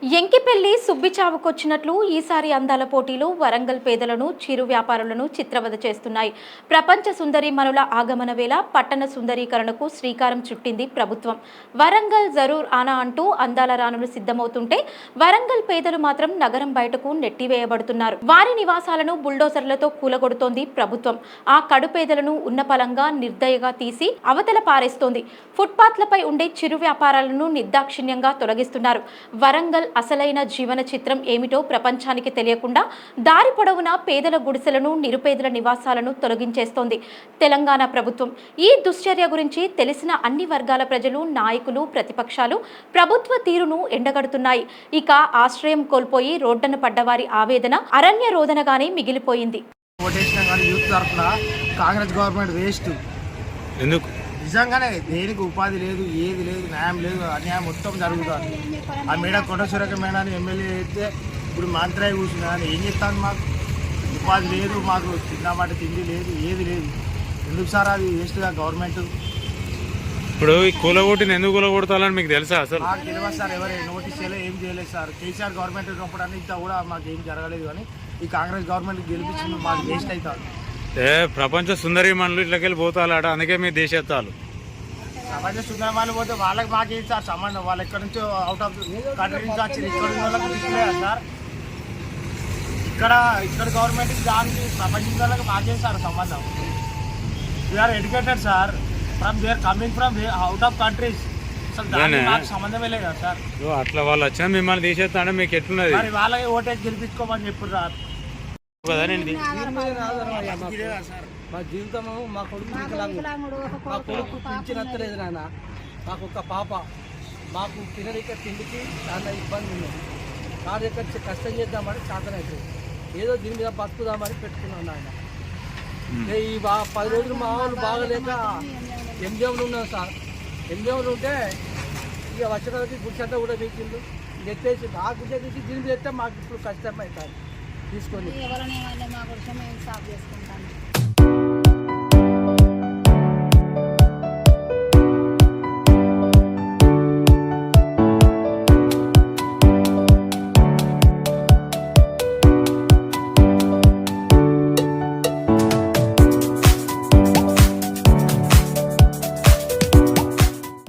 ఎంకిపెల్లి సుబ్బిచావుకొచ్చినట్లు ఈసారి అందాల పోటీలు వరంగల్ పేదలను చిరు వ్యాపారులను చిత్రవద చేస్తున్నాయి. ప్రపంచ సుందరి మనుల ఆగమన వేళ పట్టణ సుందరీకరణకు శ్రీకారం చుట్టింది ప్రభుత్వం. వరంగల్ జరూర్ ఆనా అంటూ అందాల రానులు సిద్ధమవుతుంటే వరంగల్ పేదలు మాత్రం నగరం బయటకు నెట్టివేయబడుతున్నారు. వారి నివాసాలను బుల్డోజర్లతో కూలగొడుతోంది ప్రభుత్వం. ఆ కడు పేదలను ఉన్నపలంగా నిర్దయగా తీసి అవతల పారేస్తోంది. ఫుట్పాత్లపై ఉండే చిరు వ్యాపారాలను నిర్దాక్షిణ్యంగా తొలగిస్తున్నారు. వరంగల్ అసలైన జీవన చిత్రం ఏమిటో ప్రపంచానికి తెలియకుండా దారి పొడవునా పేదల గుడిసెలను నిరుపేదల నివాసాలను తొలగించేస్తోంది తెలంగాణ ప్రభుత్వం. ఈ దుశ్చర్య గురించి తెలిసిన అన్ని వర్గాల ప్రజలు, నాయకులు, ప్రతిపక్షాలు ప్రభుత్వ తీరును ఎండగడుతున్నాయి. ఇక ఆశ్రయం కోల్పోయి రోడ్డున పడ్డవారి ఆవేదన అరణ్య రోదనగానే మిగిలిపోయింది. Congress government waste. ఎందుకు? నిజంగానే దేనికి ఉపాధి లేదు, ఏది లేదు, న్యాయం లేదు, అన్యాయం మొత్తం జరుగుతుంది. ఆ మేడ కొండసురేఖ మేడాన్ని ఎమ్మెల్యే అయితే ఇప్పుడు మంత్రి కూర్చున్నా కానీ ఏం చెప్తాను? మాకు ఉపాధి లేదు, మాకు తిన్నమాట తిండి లేదు, ఏది లేదు. ఎందుకు సార్ అది వేస్ట్గా గవర్నమెంట్? ఇప్పుడు ఈ కూలగొట్టిన ఎందుకు కూలగొడతాలని మీకు తెలుసా? అసలు మాకు తెలియదు సార్. ఎవరు నోటీస్ చేయలేదు, ఏం చేయలేదు సార్. కేసీఆర్ గవర్నమెంట్ ఉన్నప్పుడు అని ఇంత కూడా మాకు ఏం జరగలేదు. కానీ ఈ కాంగ్రెస్ గవర్నమెంట్ గెలిపించింది మాకు వేస్ట్ అవుతారు. ప్రపంచ సుందరి మనులు ఇట్లకెళ్ళి పోతాలాట, అందుకే మీ దేశెత్తాలు ప్రపంచ సుందరమాలు పోతే వాళ్ళకి మాకేం సార్ సంబంధం? వాళ్ళు ఎక్కడి నుంచో అవుట్ ఆఫ్ కంట్రీ నుంచి వచ్చి ఇక్కడ వాళ్ళకి తీసుకులేదా సార్? ఇక్కడ గవర్నమెంట్ దానికి ప్రపంచ వాళ్ళకి మాకేం సార్ సంబంధం? We are educated sir, from they are coming from out of countries. అసలు దానికి మాకు సంబంధమే లేదు కదా సార్. అట్లా వాళ్ళు వచ్చినా మిమ్మల్ని తీసేస్తా అంటే మీకు ఎట్లున్నది? మరి వాళ్ళకి ఓటేసి గెలిపించుకోమని చెప్పారు సార్. మా జీవితము మా కొడుకు మా కొడుకు పింఛనత్తలేదు నాన్న. మాకు ఒక పాప, మాకు తినడిక తిండికి చాలా ఇబ్బంది ఉన్నది. నా దగ్గర కష్టం చేద్దామని చేతనైతే ఏదో దీని మీద బతుకుదామని పెట్టుకున్నాను నాయన. ఈ 10 రోజులు మా వాళ్ళు బాగలేక ఎంజంలో ఉన్నాం సార్. ఎంజంలో ఉంటే ఇక వచ్చేటప్పటికి గుడిసంతా కూడా వీకిండు ఎత్తేసి ఆ గుడ్డ తీసి దీని మీద ఎత్తే మాకు ఇప్పుడు కష్టం అవుతుంది తీసుకొని.